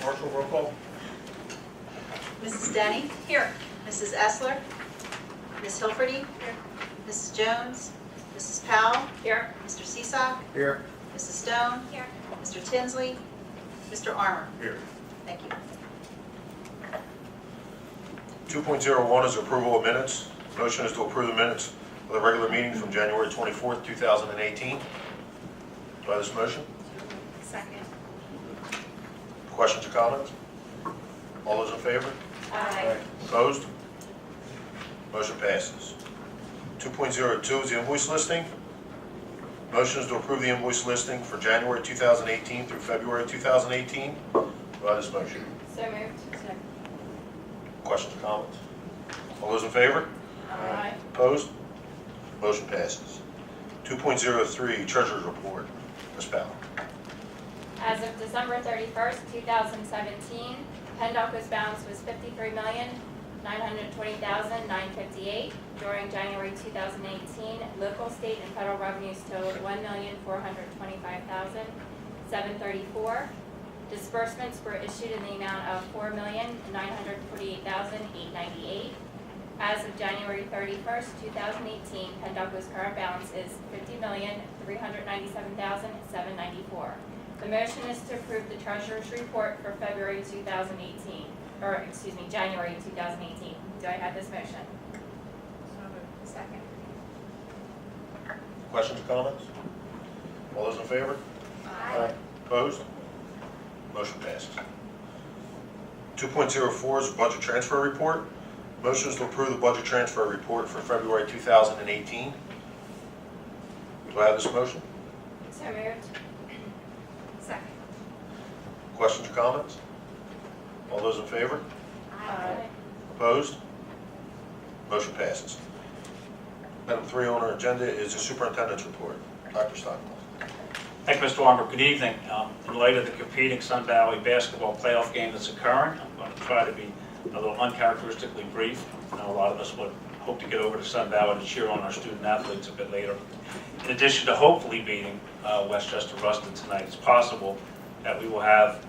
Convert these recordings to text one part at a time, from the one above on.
Marshall, roll call. Mrs. Denny? Here. Mrs. Essler? Ms. Hilferty? Here. Mrs. Jones? Mrs. Powell? Here. Mr. Seesaw? Here. Mrs. Stone? Here. Mr. Tinsley? Mr. Armour? Here. Thank you. 2.01 is approval of minutes. Motion is to approve the minutes of the regular meeting from January 24th, 2018. Do I have this motion? Second. Questions or comments? All those in favor? Aye. Opposed? Motion passes. 2.02 is the invoice listing. Motion is to approve the invoice listing for January 2018 through February 2018. Do I have this motion? So moved. Second. Questions or comments? All those in favor? Aye. Opposed? Motion passes. 2.03 Treasurer's Report. Ms. Powell. As of December 31st, 2017, Pendelco's balance was $53,920,958. During January 2018, local, state, and federal revenues totaled $1,425,734. Disbursements were issued in the amount of $4,948,898. As of January 31st, 2018, Pendelco's current balance is $50,397,794. The motion is to approve the Treasurer's Report for January 2018. Do I have this motion? So moved. Second. Questions or comments? All those in favor? Aye. Opposed? Motion passes. 2.04 is Budget Transfer Report. Motion is to approve the Budget Transfer Report for February 2018. Do I have this motion? So moved. Second. Questions or comments? All those in favor? Aye. Opposed? Motion passes. Item 3 on our agenda is the Superintendent's Report. Dr. Stockwell. Thank you, Mr. Armour. Good evening. In light of the competing Sun Valley basketball playoff game that's occurring, I'm going to try to be a little uncharacteristically brief. I know a lot of us would hope to get over to Sun Valley to cheer on our student athletes a bit later. In addition to hopefully beating Westchester Ruston tonight, it's possible that we will have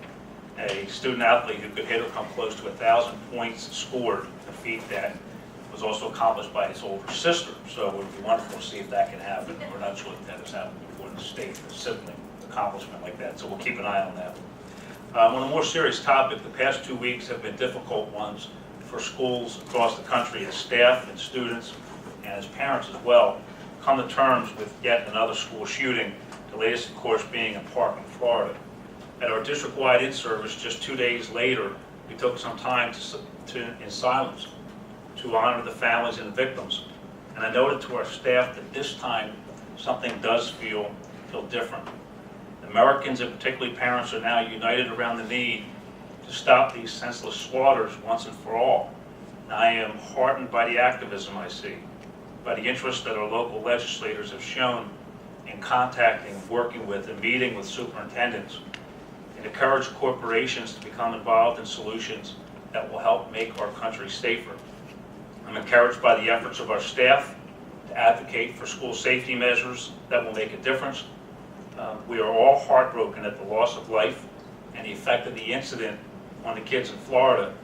a student athlete who could hit or come close to 1,000 points scored, a feat that was also accomplished by his older sister. So it would be wonderful to see if that can happen. We're not sure if that has happened before in the state, a sibling accomplishment like that. So we'll keep an eye on that. On a more serious topic, the past 2 weeks have been difficult ones for schools across the country as staff and students and as parents as well come to terms with yet another school shooting, the latest of course being in Parkland, Florida. At our district-wide in-service just 2 days later, we took some time in silence to honor the families and the victims. And I noted to our staff that this time something does feel different. Americans, and particularly parents, are now united around the need to stop these senseless slaughters once and for all. And I am heartened by the activism I see, by the interest that our local legislators have shown in contacting, working with, and meeting with superintendents, and encourage corporations to become involved in solutions that will help make our country safer. I'm encouraged by the efforts of our staff to advocate for school safety measures that will make a difference. We are all heartbroken at the loss of life and the effect of the incident on the kids in Florida,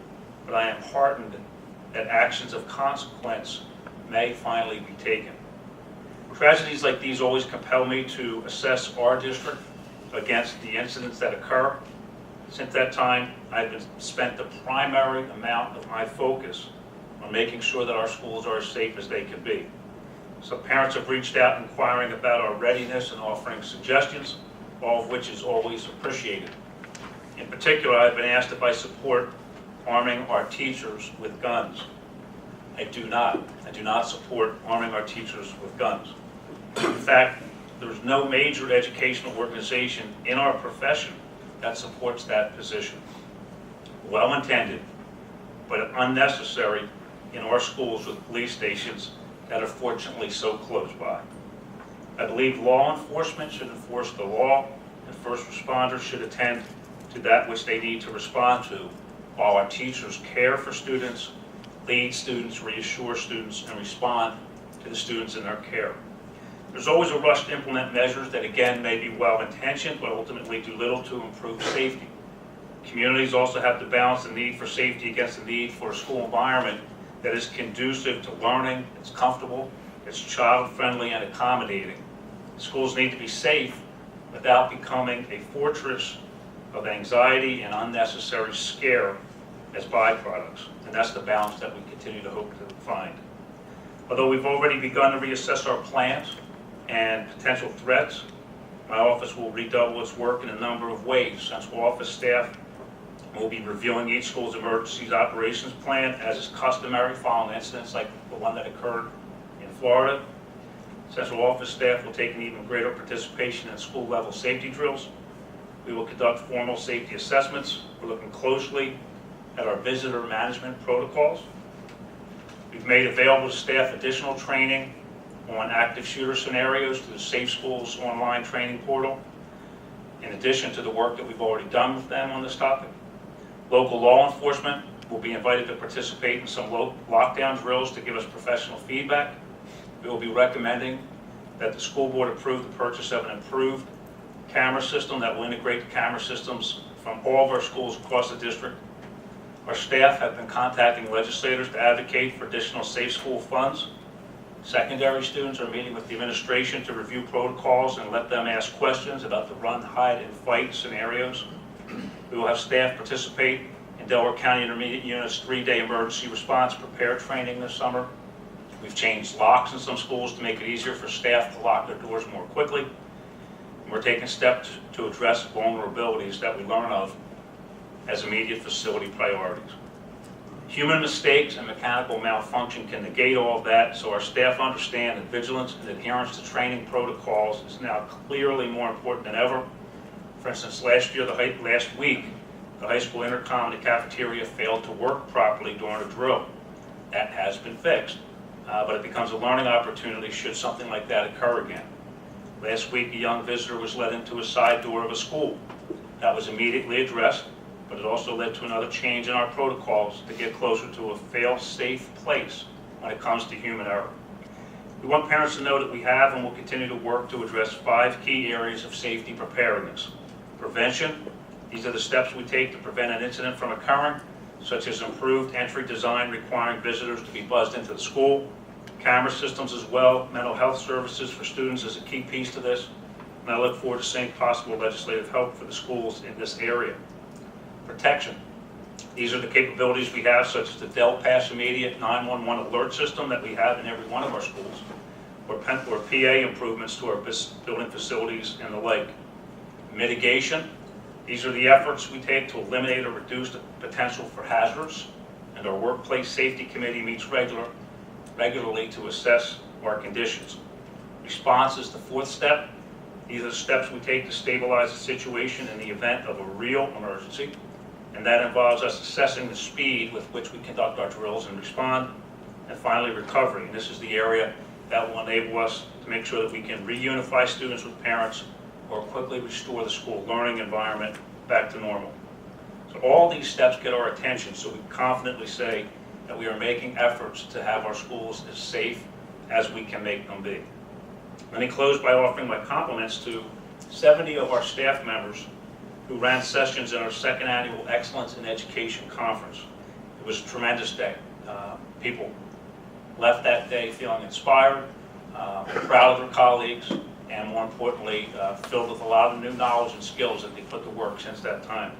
but I am heartened that actions of consequence may finally be taken. Tragedies like these always compel me to assess our district against the incidents that occur. Since that time, I've spent the primary amount of my focus on making sure that our schools are as safe as they can be. Some parents have reached out inquiring about our readiness and offering suggestions, all of which is always appreciated. In particular, I've been asked if I support arming our teachers with guns. I do not. I do not support arming our teachers with guns. In fact, there's no major educational organization in our profession that supports that position. Well-intended, but unnecessary in our schools with police stations that are fortunately so close by. I believe law enforcement should enforce the law, and first responders should attend to that which they need to respond to, while our teachers care for students, lead students, reassure students, and respond to the students in their care. There's always a rush to implement measures that, again, may be well-intentioned, but ultimately do little to improve safety. Communities also have to balance the need for safety against the need for a school environment that is conducive to learning, it's comfortable, it's child-friendly and accommodating. Schools need to be safe without becoming a fortress of anxiety and unnecessary scare as byproducts. And that's the balance that we continue to hope to find. Although we've already begun to reassess our plans and potential threats, my office will redouble its work in a number of ways. Central office staff will be reviewing each school's emergency operations plan as is customary following incidents like the one that occurred in Florida. Central office staff will take an even greater participation in school level safety drills. We will conduct formal safety assessments. We're looking closely at our visitor management protocols. We've made available to staff additional training on active shooter scenarios through the Safe Schools online training portal, in addition to the work that we've already done with them on this topic. Local law enforcement will be invited to participate in some lockdown drills to give us professional feedback. We will be recommending that the school board approve the purchase of an improved camera system that will integrate the camera systems from all of our schools across the district. Our staff have been contacting legislators to advocate for additional safe school funds. Secondary students are meeting with the administration to review protocols and let them ask questions about the run, hide, and fight scenarios. We will have staff participate in Delaware County Intermediate Unit's 3-day emergency response prepare training this summer. We've changed locks in some schools to make it easier for staff to lock their doors more quickly. And we're taking steps to address vulnerabilities that we learn of as immediate facility priorities. Human mistakes and mechanical malfunction can negate all of that, so our staff understand that vigilance and adherence to training protocols is now clearly more important than ever. For instance, last week, the high school intercom in the cafeteria failed to work properly during a drill. That has been fixed, but it becomes a learning opportunity should something like that occur again. Last week, a young visitor was led into a side door of a school. That was immediately addressed, but it also led to another change in our protocols to get closer to a fail-safe place when it comes to human error. We want parents to know that we have and will continue to work to address 5 key areas of safety preparedness. Prevention, these are the steps we take to prevent an incident from occurring, such as improved entry design requiring visitors to be buzzed into the school, camera systems as well, mental health services for students is a key piece to this, and I look forward to seeing possible legislative help for the schools in this area. Protection. These are the capabilities we have, such as the Dell Pass Immediate 911 alert system that we have in every one of our schools, or PA improvements to our building facilities and the like. Mitigation. These are the efforts we take to eliminate or reduce the potential for hazards, and our Workplace Safety Committee meets regularly to assess our conditions. Response is the 4th step. These are the steps we take to stabilize the situation in the event of a real emergency, and that involves us assessing the speed with which we conduct our drills and respond, and finally recovery. And this is the area that will enable us to make sure that we can reunify students with parents or quickly restore the school learning environment back to normal. So all these steps get our attention, so we confidently say that we are making efforts to have our schools as safe as we can make them be. Let me close by offering my compliments to 70 of our staff members who ran sessions in our 2nd annual Excellence in Education Conference. It was a tremendous day. people left that day feeling inspired, proud of their colleagues, and more importantly, filled with a lot of new knowledge and skills that they put to work since that time.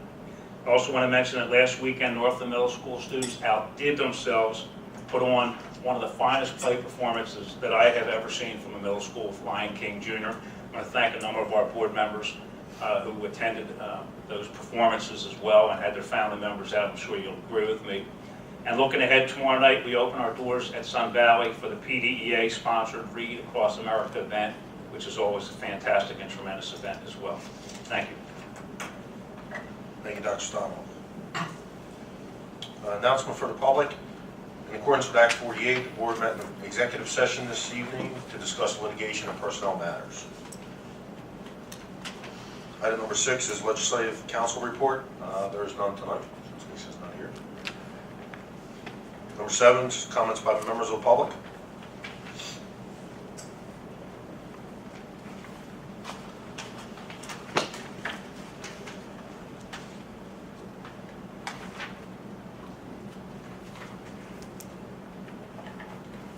I also want to mention that last weekend, Northland Middle School students outdid themselves, put on one of the finest play performances that I have ever seen from a middle school with Lion King Jr. I want to thank a number of our board members who attended those performances as well and had their family members out. I'm sure you'll agree with me. And looking ahead, tomorrow night we open our doors at Sun Valley for the PDEA-sponsored Read Across America event, which is always a fantastic and tremendous event as well. Thank you. Thank you, Dr. Stommel. Announcement for the public. In accordance with Act 48, the board met in an executive session this evening to discuss litigation and personnel matters. Item number 6 is Legislative Council report. There is none tonight, since Lisa's not here. Number 7 is comments by members of the public.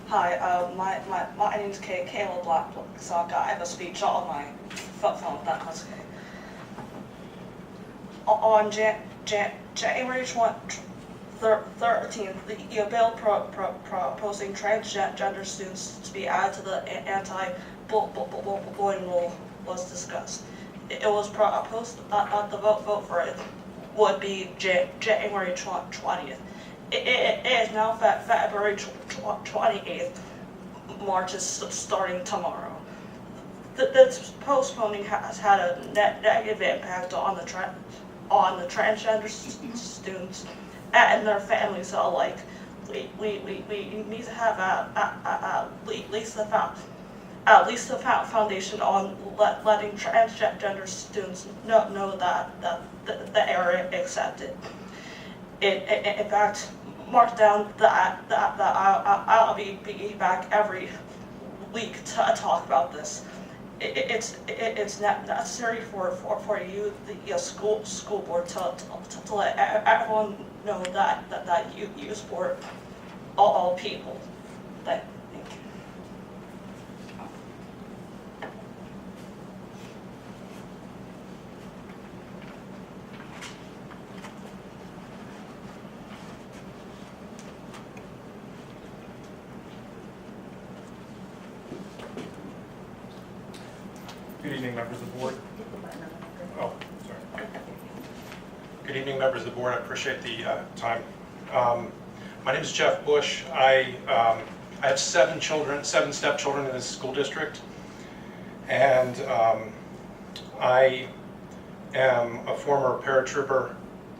Hi, my name's Kayla Blacksock. I have a speech on my phone. That's okay. On January 13th, the bill proposing transgender students to be added to the anti-bullying rule was discussed. It was proposed that the vote for it would be January 20th. It is now February 28th. March is starting tomorrow. This postponing has had a negative impact on the transgender students and their families alike. We need to have at least a foundation on letting transgender students know that the area accepted. In fact, mark down that I'll be back every week to talk about this. It's necessary for you, the school board, to let everyone know that you support all people. Thank you. Good evening, members of the board. Oh, sorry. Good evening, members of the board. I appreciate the time. My name is Jeff Bush. I have 7 stepchildren in this school district, and I am a former paratrooper,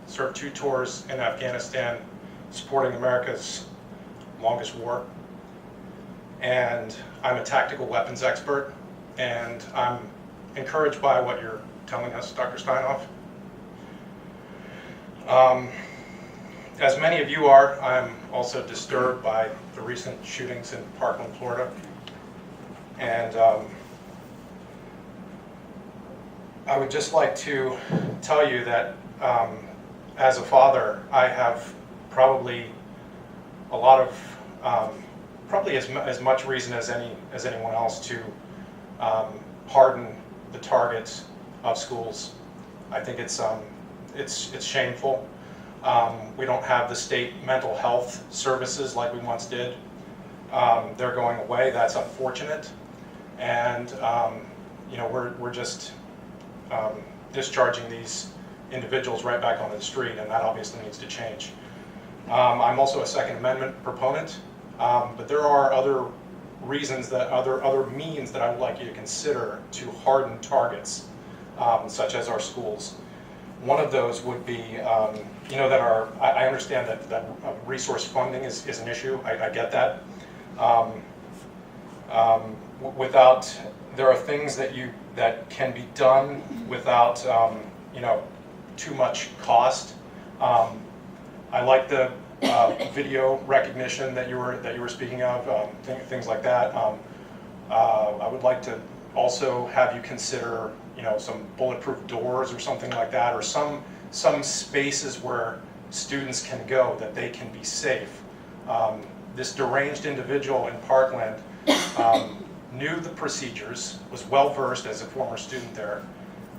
served 2 tours in Afghanistan, supporting America's longest war, and I'm a tactical weapons expert. And I'm encouraged by what you're telling us, Dr. Steinoff. As many of you are, I'm also disturbed by the recent shootings in Parkland, Florida. And I would just like to tell you that as a father, I have probably a lot of, probably as much reason as anyone else to pardon the targets of schools. I think it's shameful. We don't have the state mental health services like we once did. They're going away. That's unfortunate. And we're just discharging these individuals right back onto the street, and that obviously needs to change. I'm also a Second Amendment proponent, but there are other reasons, that other means that I would like you to consider to harden targets, such as our schools. One of those would be, that I understand that resource funding is an issue. I get that. There are things that can be done without, too much cost. I like the video recognition that you were speaking of, things like that. I would like to also have you consider, some bulletproof doors or something like that, or some spaces where students can go that they can be safe. This deranged individual in Parkland knew the procedures, was well-versed as a former student there,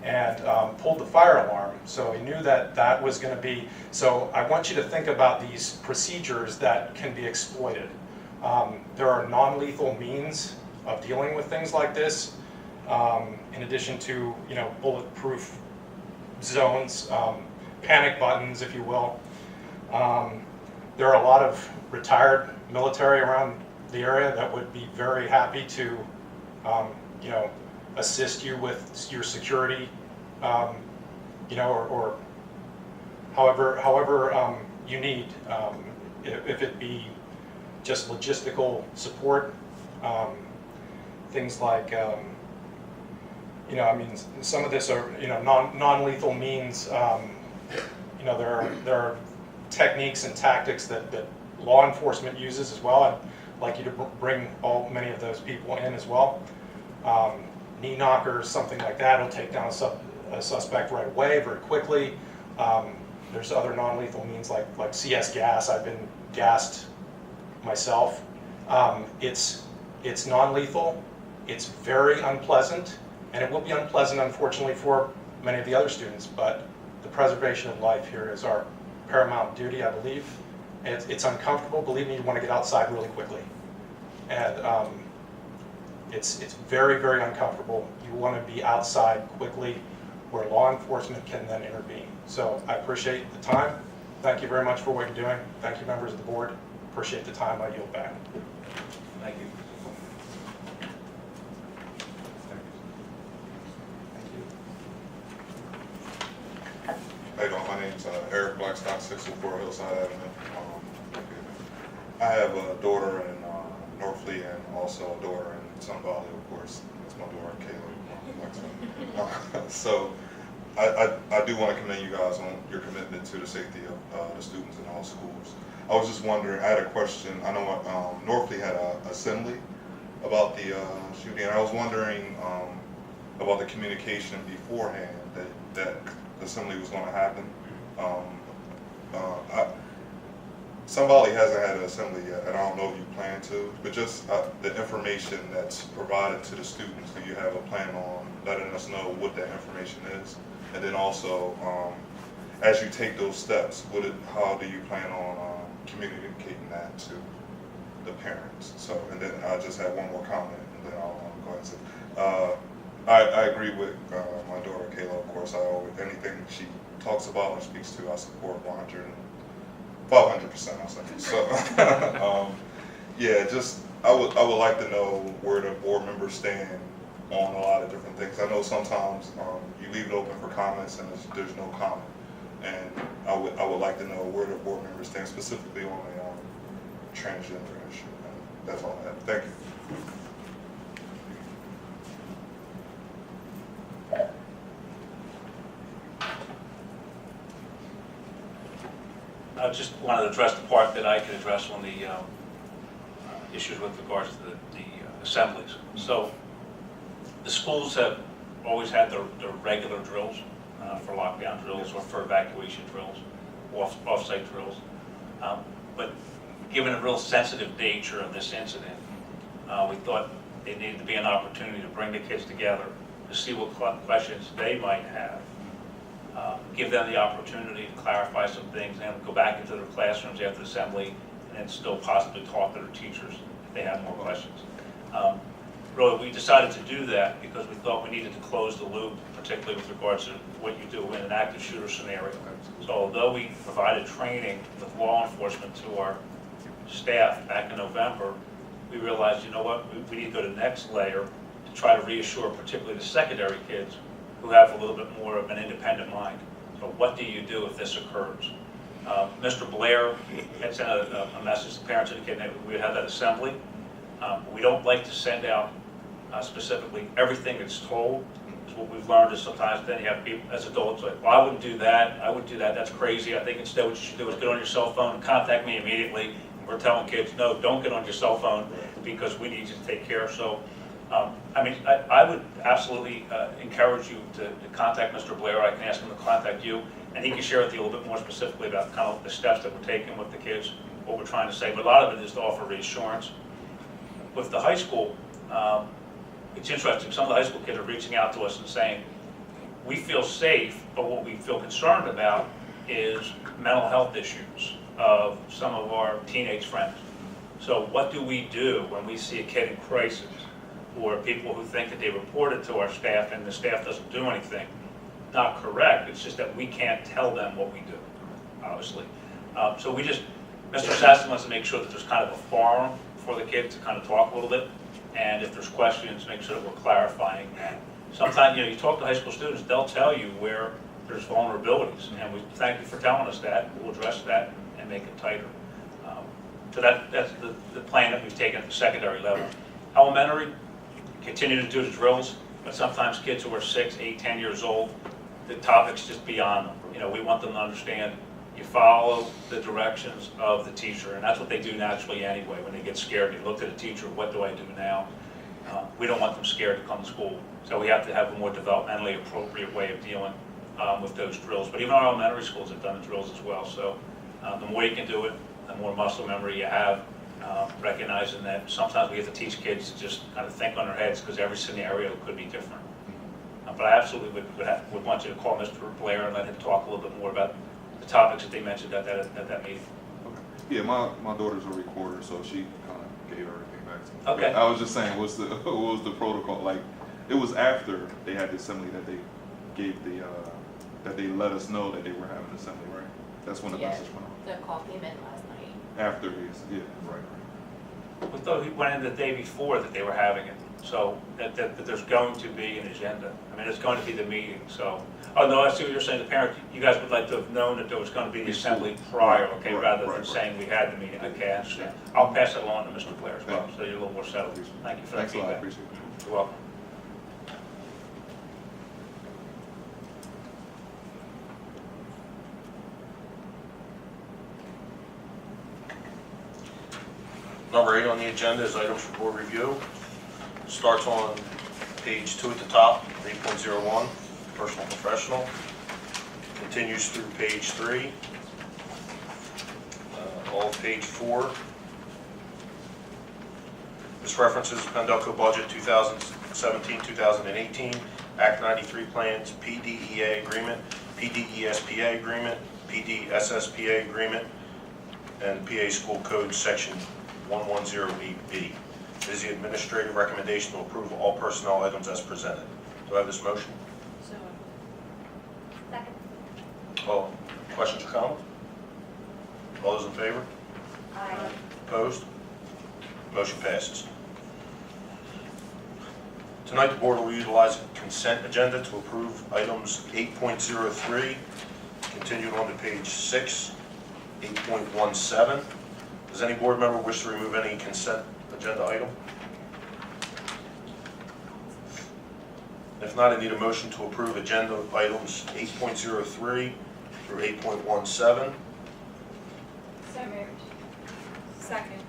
and pulled the fire alarm. So he knew that that was going to be, so I want you to think about these procedures that can be exploited. There are non-lethal means of dealing with things like this, in addition to, you know, bulletproof zones, panic buttons, if you will. There are a lot of retired military around the area that would be very happy to, you know, assist you with your security, you know, or however you need, if it be just logistical support, things like, you know, I mean, some of this are, you know, non-lethal means. You know, there are techniques and tactics that law enforcement uses as well. I'd like you to bring many of those people in as well. Knee knockers, something like that, will take down a suspect right away, very quickly. There's other non-lethal means like CS gas. I've been gassed myself. It's non-lethal. It's very unpleasant, and it will be unpleasant, unfortunately, for many of the other students. But the preservation of life here is our paramount duty, I believe. It's uncomfortable. Believe me, you want to get outside really quickly, and it's very, very uncomfortable. You want to be outside quickly, where law enforcement can then intervene. So I appreciate the time. Thank you very much for what you're doing. Thank you, members of the board. Appreciate the time. I yield back. Thank you. How you doing? My name's Eric Blackstock, 604 Hillside Avenue. I have a daughter in Northfleet and also a daughter in Sun Valley, of course. That's my daughter, Kayla. So I do want to commend you guys on your commitment to the safety of the students in all schools. I was just wondering, I had a question. I know Northfleet had an assembly about the shooting, and I was wondering about the communication beforehand that the assembly was going to happen. Sun Valley hasn't had an assembly yet, and I don't know if you plan to, but just the information that's provided to the students, do you have a plan on letting us know what that information is? And then also, as you take those steps, how do you plan on communicating that to the parents? So, and then I just have one more comment, and then I'll go ahead and say, I agree with my daughter Kayla, of course. Anything she talks about or speaks to, I support 500%, I'll say. So, yeah, just I would like to know where the board members stand on a lot of different things. I know sometimes you leave it open for comments and there's no comment, and I would like to know where the board members stand specifically on the transgender issue. And that's all I have. Thank you. I just wanted to address the part that I could address on the issues with regards to the assemblies. So the schools have always had their regular drills for lockdown drills or for evacuation drills, off-site drills. But given the real sensitive nature of this incident, we thought it needed to be an opportunity to bring the kids together to see what questions they might have. Give them the opportunity to clarify some things, and go back into their classrooms after assembly, and then still possibly talk to their teachers if they have more questions. Really, we decided to do that because we thought we needed to close the loop, particularly with regards to what you do in an active shooter scenario. So although we provided training with law enforcement to our staff back in November, we realized, you know what, we need to go to the next layer to try to reassure particularly the secondary kids who have a little bit more of an independent mind. So what do you do if this occurs? Mr. Blair had sent a message to parents indicating that we would have that assembly. We don't like to send out specifically everything that's told. What we've learned is sometimes then you have people as adults like, well, I wouldn't do that, that's crazy. I think instead what you should do is get on your cell phone and contact me immediately. We're telling kids, no, don't get on your cell phone because we need you to take care. So I mean, I would absolutely encourage you to contact Mr. Blair. I can ask him to contact you, and he can share with you a little bit more specifically about kind of the steps that we're taking with the kids what we're trying to say, but a lot of it is to offer reassurance. With the high school, it's interesting, some of the high school kids are reaching out to us and saying, we feel safe, but what we feel concerned about is mental health issues of some of our teenage friends. So what do we do when we see a kid in crisis, or people who think that they report it to our staff and the staff doesn't do anything? Not correct, it's just that we can't tell them what we do, obviously. So we just, Mr. Sasson wants to make sure that there's kind of a forum for the kids to kind of talk a little bit, and if there's questions, make sure that we're clarifying. Sometimes, you talk to high school students, they'll tell you where there's vulnerabilities, and we thank you for telling us that. We'll address that and make it tighter. So that's the plan that we've taken at the secondary level. Elementary, continue to do the drills, but sometimes kids who are 6, 8, 10 years old, the topic's just beyond them. We want them to understand you follow the directions of the teacher, and that's what they do naturally anyway. When they get scared, they look at the teacher, what do I do now? We don't want them scared to come to school, so we have to have a more developmentally appropriate way of dealing with those drills. But even our elementary schools have done the drills as well, so the more you can do it, the more muscle memory you have, recognizing that sometimes we have to teach kids to just kind of think on their heads because every scenario could be different. But I absolutely would want you to call Mr. Blair and let him talk a little bit more about the topics that they mentioned at that meeting. Yeah, my daughter's a recorder, so she kind of gave everything back to me. Okay. But I was just saying, what was the protocol? Like, it was after they had the assembly that they gave that they let us know that they were having assembly, right? That's when the Yeah. message went out. The call came in last night. After these, yeah, right. We thought he went in the day before that they were having it, so that there's going to be an agenda. I mean, it's going to be the meeting, so. Oh, no, I see what you're saying, the parent, you guys would like to have known that there was going to be the assembly prior, okay, Right, rather right, than right. saying we had the meeting, okay, I understand. I'll pass it along to Mr. Blair as well, Thank you. so you're a little more settled. Thank you for that Thanks a lot, I feedback. appreciate it. You're welcome. Number 8 on the agenda is items for board review. Starts on page 2 at the top, 8.01, personal professional. Continues through page 3, all of page 4. This references Pendelco Budget 2017-2018, Act 93 plans, PDEA agreement, PDESPA agreement, PDSSPA agreement, and PA School Code Section 1108B. It is the administrative recommendation to approve all personnel items as presented. Do I have this motion? So Second. All questions or comments? All those in favor? Aye. Opposed? Motion passes. Tonight, the board will utilize a consent agenda to approve items 8.03, continued on to page 6, 8.17. Does any board member wish to remove any consent agenda item? If not, I need a motion to approve agenda items 8.03 through 8.17. So moved. Second.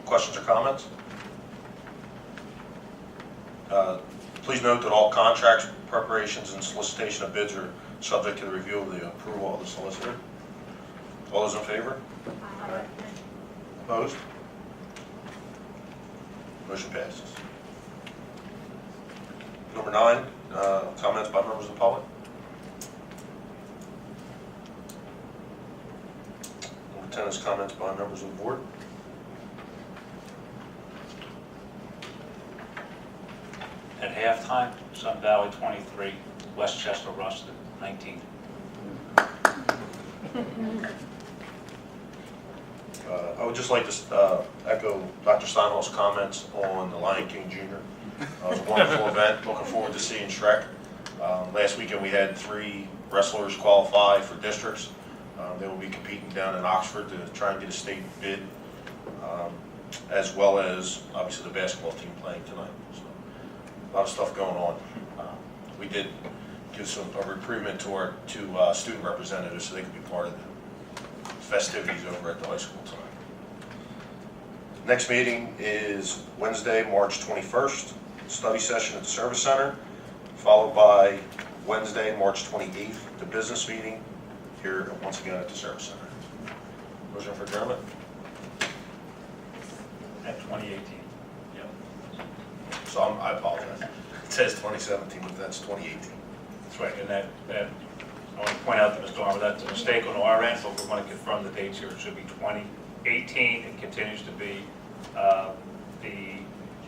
Questions or comments? Please note that all contracts, preparations, and solicitation of bids are subject to the review of the approval of the solicitor. All those in favor? Aye. Opposed? Motion passes. Number 9, comments by members of the public. Number 10 is comments by members of the board. At halftime, Sun Valley 23, Westchester Ruston 19. I would just like to echo Dr. Steinhall's comments on the Lion King Jr. It was a wonderful event. Looking forward to seeing Shrek. Last weekend we had 3 wrestlers qualify for districts. They will be competing down in Oxford to try and get a state bid, as well as obviously the basketball team playing tonight. So, a lot of stuff going on. We did give a recruitment to our 2 student representatives so they could be part of the festivities over at the high school tonight. Next meeting is Wednesday, March 21st, study session at the Service Center, followed by Wednesday, March 28th, the business meeting here once again at the Service Center. Motion for adjournment? At 2018. So I apologize. It says 2017, but that's 2018. That's right, and that, I want to point out to Mr. Armour, that's a mistake on our end, but we want to confirm the dates here. It should be 2018. It continues to be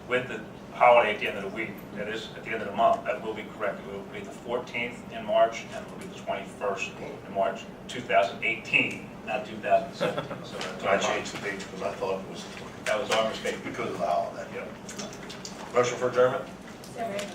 with the holiday at the end of the week. That is at the end of the month. That will be correct. It will be the 14th in March, and it will be the 21st in March 2018, not 2017. So that's I changed the dates because I thought it was that was our mistake. because of the holiday. Yeah. Motion for adjournment? So moved.